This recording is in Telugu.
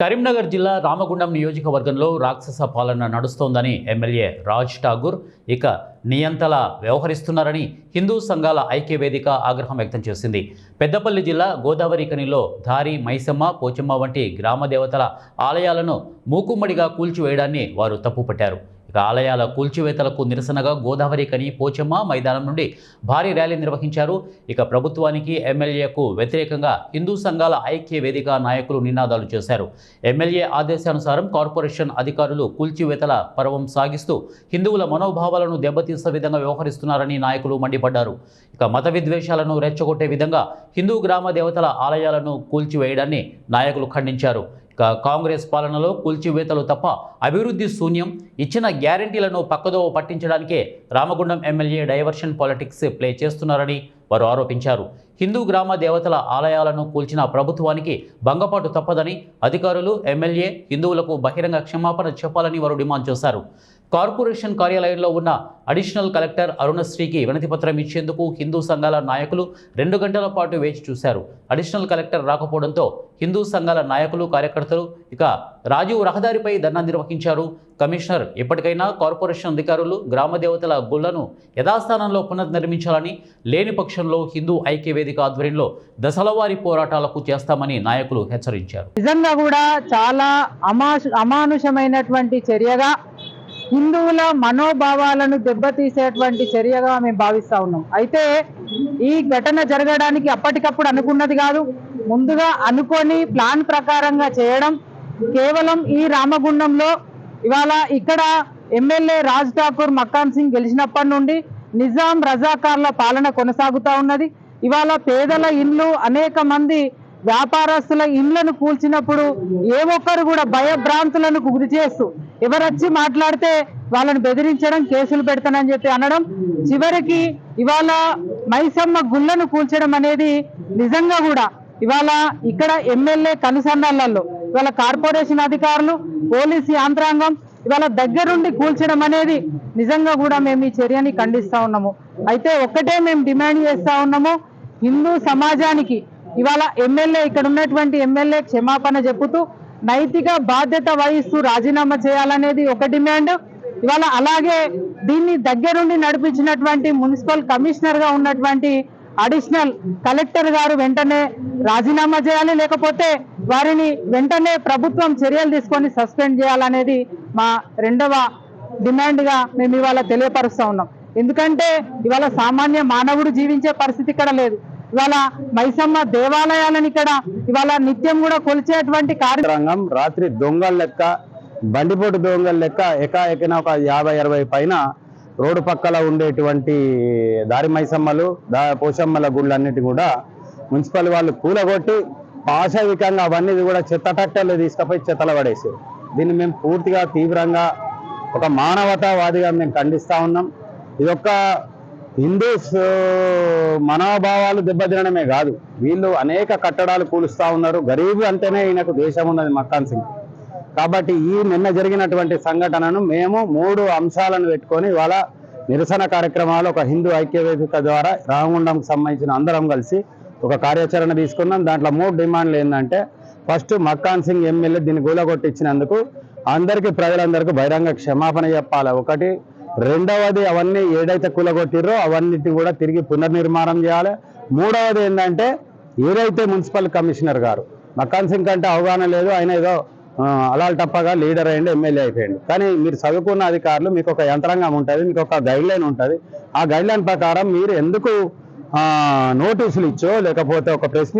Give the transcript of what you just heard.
కరీంనగర్ జిల్లా రామగుండం నియోజకవర్గంలో రాక్షస పాలన నడుస్తోందని ఎమ్మెల్యే రాజ్ ఠాగూర్ ఇక నియంతలా వ్యవహరిస్తున్నారని హిందూ సంఘాల ఐక్యవేదిక ఆగ్రహం వ్యక్తం చేసింది. పెద్దపల్లి జిల్లా గోదావరి కనిలో ధారి, మైసమ్మ, పోచమ్మ వంటి గ్రామ దేవతల ఆలయాలను మూకుమ్మడిగా కూల్చివేయడాన్ని వారు తప్పుపట్టారు. ఇక ఆలయాల కూల్చివేతలకు నిరసనగా గోదావరి కని, పోచమ్మ మైదానం నుండి భారీ ర్యాలీ నిర్వహించారు. ఇక ప్రభుత్వానికి, ఎమ్మెల్యేకు వ్యతిరేకంగా హిందూ సంఘాల ఐక్య వేదిక నాయకులు నినాదాలు చేశారు. ఎమ్మెల్యే ఆదేశానుసారం కార్పొరేషన్ అధికారులు కూల్చివేతల పర్వం సాగిస్తూ హిందువుల మనోభావాలను దెబ్బతీసే విధంగా వ్యవహరిస్తున్నారని నాయకులు మండిపడ్డారు. ఇక మత విద్వేషాలను రెచ్చగొట్టే విధంగా హిందూ గ్రామ దేవతల ఆలయాలను కూల్చివేయడాన్ని నాయకులు ఖండించారు. కాంగ్రెస్ పాలనలో కూల్చివేతలు తప్ప అభివృద్ధి శూన్యం, ఇచ్చిన గ్యారంటీలను పక్కదోవ పట్టించడానికే Ramagundam MLA diversion politics play చేస్తున్నారని వారు ఆరోపించారు. హిందూ గ్రామ దేవతల ఆలయాలను కూల్చిన ప్రభుత్వానికి భంగపాటు తప్పదని అధికారులు, ఎమ్మెల్యే హిందువులకు బహిరంగ క్షమాపణ చెప్పాలని వారు డిమాండ్ చేశారు. కార్పొరేషన్ కార్యాలయంలో ఉన్న అడిషనల్ కలెక్టర్ అరుణశ్రీకి వినతిపత్రం ఇచ్చేందుకు హిందూ సంఘాల నాయకులు 2 గంటల పాటు వేచి చూశారు. అడిషనల్ కలెక్టర్ రాకపోవడంతో హిందూ సంఘాల నాయకులు, కార్యకర్తలు ఇక రాజీవ్ రహదారిపై ధర్నా నిర్వహించారు. కమిషనర్ ఇప్పటికైనా కార్పొరేషన్ అధికారులు గ్రామ దేవతల గుళ్లను యథాస్థానంలో పునర్నిర్మించాలని, లేని పక్షంలో హిందూ ఐక్య వేదిక ఆధ్వర్యంలో దశలవారీ పోరాటాలకు చేస్తామని నాయకులు హెచ్చరించారు. నిజంగా కూడా చాలా అమానుషమైనటువంటి చర్యగా, హిందువుల మనోభావాలను దెబ్బతీసేటువంటి చర్యగా మేము భావిస్తా ఉన్నాం. అయితే ఈ ఘటన జరగడానికి అప్పటికప్పుడు అనుకున్నది కాదు, ముందుగా అనుకొని ప్లాన్ ప్రకారంగా చేయడం. కేవలం ఈ రామగుండంలో ఇవాళ ఇక్కడ ఎమ్మెల్యే రాజ్ ఠాకూర్ మక్కాన్ సింగ్ గెలిచినప్పటి నుండి నిజాం రజాకార్ల పాలన కొనసాగుతూ ఉన్నది. ఇవాళ పేదల ఇండ్లు, అనేక మంది వ్యాపారస్తుల ఇండ్లను కూల్చినప్పుడు ఏ ఒక్కరు కూడా భయభ్రాంతులను గురి చేస్తూ ఎవరొచ్చి మాట్లాడితే వాళ్ళని బెదిరించడం, కేసులు పెడతానని చెప్పి అనడం, చివరికి ఇవాళ మైసమ్మ గుళ్ళను కూల్చడం అనేది నిజంగా కూడా ఇవాళ ఇక్కడ ఎమ్మెల్యే కనుసంధానాల్లో ఇవాళ కార్పొరేషన్ అధికారులు, పోలీసు యంత్రాంగం ఇవాళ దగ్గరుండి కూల్చడం అనేది నిజంగా కూడా మేము ఈ చర్యని ఖండిస్తా ఉన్నాము. అయితే ఒక్కటే మేము డిమాండ్ చేస్తా ఉన్నాము, హిందూ సమాజానికి ఇవాళ ఎమ్మెల్యే, ఇక్కడ ఉన్నటువంటి ఎమ్మెల్యే క్షమాపణ చెబుతూ నైతిక బాధ్యత వహిస్తూ రాజీనామా చేయాలనేది ఒక డిమాండ్. ఇవాళ అలాగే దీన్ని దగ్గరుండి నడిపించినటువంటి మున్సిపల్ కమిషనర్ గా ఉన్నటువంటి అడిషనల్ కలెక్టర్ గారు వెంటనే రాజీనామా చేయాలి, లేకపోతే వారిని వెంటనే ప్రభుత్వం చర్యలు తీసుకొని సస్పెండ్ చేయాలనేది మా రెండవ డిమాండ్ గా మేము ఇవాళ తెలియపరుస్తా ఉన్నాం. ఎందుకంటే ఇవాళ సామాన్య మానవుడు జీవించే పరిస్థితి ఇక్కడ లేదు. ఇవాళ మైసమ్మ దేవాలయాలను ఇక్కడ ఇవాళ నిత్యం కూడా కొలిచేటువంటి కార్యక్రమం, రాత్రి దొంగల లెక్క, బండిపోటు దొంగల లెక్క ఎకాఎకిన ఒక 50-60 పైన రోడ్డు పక్కల ఉండేటువంటి దారి మైసమ్మలు, పోషమ్మల గుళ్ళన్నిటి కూడా మున్సిపల్ వాళ్ళు కూలగొట్టి పాశవికంగా అవన్నీ కూడా చెత్తటట్టలు తీసుకుపోయి చెత్తలు పడేసారు. దీన్ని మేము పూర్తిగా తీవ్రంగా ఒక మానవతావాదిగా మేము ఖండిస్తా ఉన్నాం. ఇదొక్క హిందూస్ మనోభావాలు దెబ్బతినడమే కాదు, వీళ్ళు అనేక కట్టడాలు కూలుస్తూ ఉన్నారు. గరీబు అంటేనే ఈయనకు దేశం ఉన్నది మక్కాన్ సింగ్. కాబట్టి ఈ నిన్న జరిగినటువంటి సంఘటనను మేము 3 అంశాలను పెట్టుకొని ఇవాళ నిరసన కార్యక్రమాలు ఒక హిందూ ఐక్య వేదిక ద్వారా రామగుండంకి సంబంధించిన అందరం కలిసి ఒక కార్యాచరణ తీసుకున్నాం. దాంట్లో 3 డిమాండ్లు ఏంటంటే, ఫస్ట్ మక్కాన్ సింగ్ ఎమ్మెల్యే దీన్ని గూలగొట్టించినందుకు అందరికీ, ప్రజలందరికీ బహిరంగ క్షమాపణ చెప్పాలి ఒకటి. రెండవది, అవన్నీ ఏదైతే కూలగొట్టిర్రో అవన్నిటిని కూడా తిరిగి పునర్నిర్మాణం చేయాలి. మూడవది ఏంటంటే, ఏదైతే మున్సిపల్ కమిషనర్ గారు మక్కాన్ సింగ్ కంటే అవగాహన లేదు, ఆయన ఏదో అలాల్ టప్పగా లీడర్ అయ్యండి, ఎమ్మెల్యే అయిపోయింది. కానీ మీరు చదువుకున్న అధికారులు, మీకు ఒక యంత్రాంగం ఉంటుంది, మీకు ఒక గైడ్లైన్ ఉంటుంది. ఆ గైడ్లైన్ ప్రకారం మీరు ఎందుకు నోటీసులు ఇచ్చో, లేకపోతే ఒక ప్రెస్ మీట్